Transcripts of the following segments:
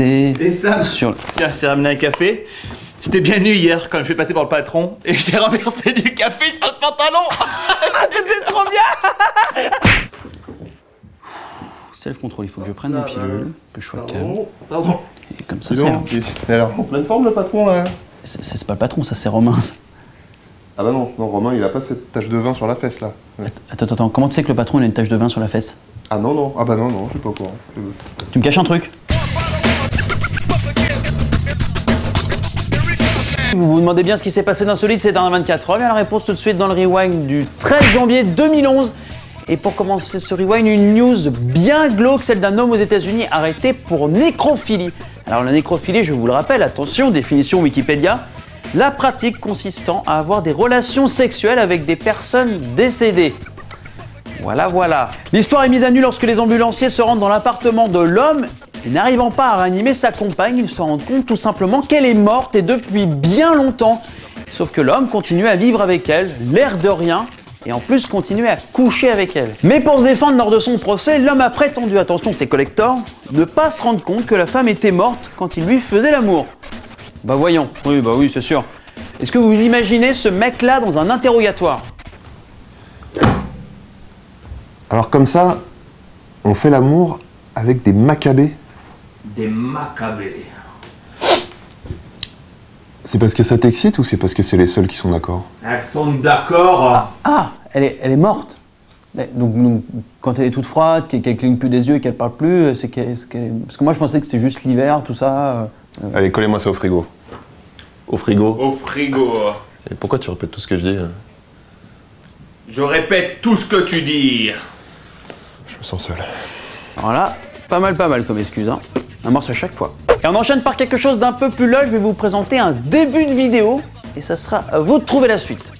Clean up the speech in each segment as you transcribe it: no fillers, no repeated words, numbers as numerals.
pisser sur... Tiens, je t'ai ramené un café. J'étais bien nu hier quand je suis passé par le patron et je t'ai renversé du café sur le pantalon. C'était trop bien. Self-control, il faut que je prenne mes pilules, que je sois calme. Pardon. Et comme ça, Il est en pleine forme le patron là. c'est pas le patron, ça c'est Romain. Ah bah non, Romain il a pas cette tache de vin sur la fesse là. Ouais. Attends, comment tu sais que le patron il a une tache de vin sur la fesse? Ah non, ah bah non, je suis pas au courant. Tu me caches un truc? Vous vous demandez bien ce qui s'est passé d'insolite ces dernières 24 heures. Bien la réponse tout de suite dans le rewind du 13 janvier 2011. Et pour commencer ce rewind, une news bien glauque, celle d'un homme aux États-Unis arrêté pour nécrophilie. Alors la nécrophilie, je vous le rappelle, attention, définition Wikipédia, la pratique consistant à avoir des relations sexuelles avec des personnes décédées. Voilà. L'histoire est mise à nu lorsque les ambulanciers se rendent dans l'appartement de l'homme. Et n'arrivant pas à réanimer sa compagne, ils se rendent compte tout simplement qu'elle est morte et depuis bien longtemps. Sauf que l'homme continue à vivre avec elle, l'air de rien, et en plus continuer à coucher avec elle. Mais pour se défendre lors de son procès, l'homme a prétendu, attention c'est collector, ne pas se rendre compte que la femme était morte quand il lui faisait l'amour. Bah voyons, oui c'est sûr. Est-ce que vous vous imaginez ce mec-là dans un interrogatoire? Alors comme ça, on fait l'amour avec des macabées. Des macabées. C'est parce que ça t'excite ou c'est parce que c'est les seuls qui sont d'accord? Elles sont d'accord. Elle est morte. Donc, quand elle est toute froide, qu'elle cligne plus des yeux et qu'elle parle plus, c'est qu'elle est... Parce que moi je pensais que c'était juste l'hiver, tout ça. Allez, collez-moi ça au frigo. Au frigo. Au frigo. Et pourquoi tu répètes tout ce que je dis? Je répète tout ce que tu dis. Je me sens seul. Alors là, pas mal comme excuse, hein. Un morceau à chaque fois. Et on enchaîne par quelque chose d'un peu plus lol, je vais vous présenter un début de vidéo et ça sera à vous de trouver la suite.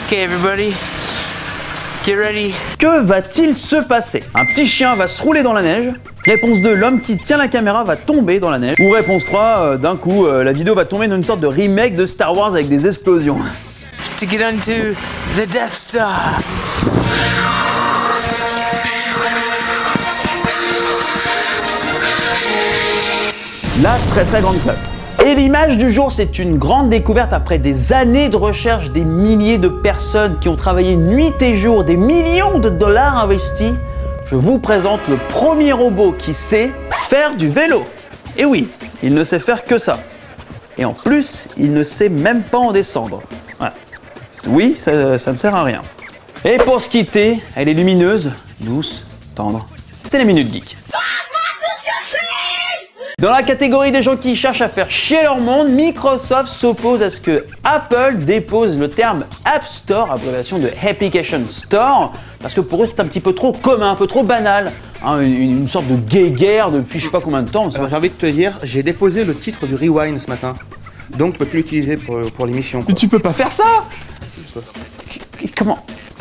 Ok everybody, get ready. Que va-t-il se passer? Un petit chien va se rouler dans la neige. Réponse 2, l'homme qui tient la caméra va tomber dans la neige. Ou réponse 3, d'un coup, la vidéo va tomber dans une sorte de remake de Star Wars avec des explosions. To get onto the Death Star. La très grande classe. Et l'image du jour, c'est une grande découverte après des années de recherche, des milliers de personnes qui ont travaillé nuit et jour, des millions de dollars investis. Je vous présente le premier robot qui sait faire du vélo. Et oui, il ne sait faire que ça. Et en plus, il ne sait même pas en descendre. Voilà. Oui, ça ne sert à rien. Et pour se quitter, elle est lumineuse, douce, tendre. C'est la Minute Geek. Dans la catégorie des gens qui cherchent à faire chier leur monde, Microsoft s'oppose à ce que Apple dépose le terme App Store, abréviation de Application Store, parce que pour eux c'est un petit peu trop commun, un peu trop banal, hein, une sorte de guéguerre depuis je sais pas combien de temps. J'ai envie de te dire, j'ai déposé le titre du Rewind ce matin, donc tu peux plus l'utiliser pour l'émission. Mais tu peux pas faire ça.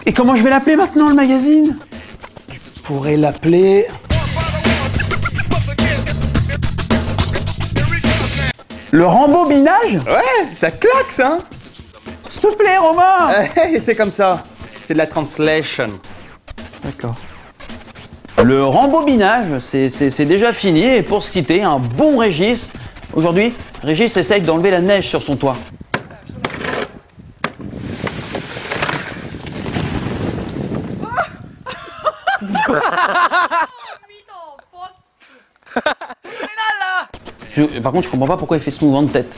Et comment je vais l'appeler maintenant le magazine? Tu pourrais l'appeler... Le rembobinage? Ouais, ça claque ça. S'il te plaît Romain. C'est comme ça, c'est de la translation. D'accord. Le rembobinage, c'est déjà fini et pour se quitter, un bon Régis. Aujourd'hui, Régis essaye d'enlever la neige sur son toit. Par contre, je comprends pas pourquoi il fait ce mouvement de tête.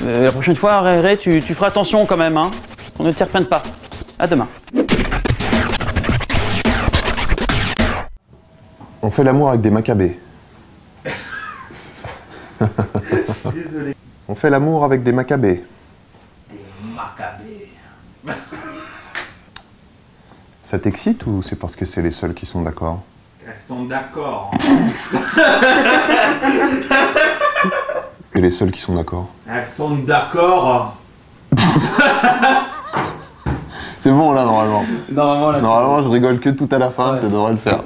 La prochaine fois, Réré, tu feras attention quand même, hein. On ne t'y reprenne pas. À demain. On fait l'amour avec des macabées. Désolé. On fait l'amour avec des macabées. Des macabées. Ça t'excite ou c'est parce que c'est les seuls qui sont d'accord? Elles sont d'accord. Et les seuls qui sont d'accord? Elles sont d'accord. C'est bon là normalement. Normalement, là, Normalement je rigole que tout à la fin, ça devrait le faire.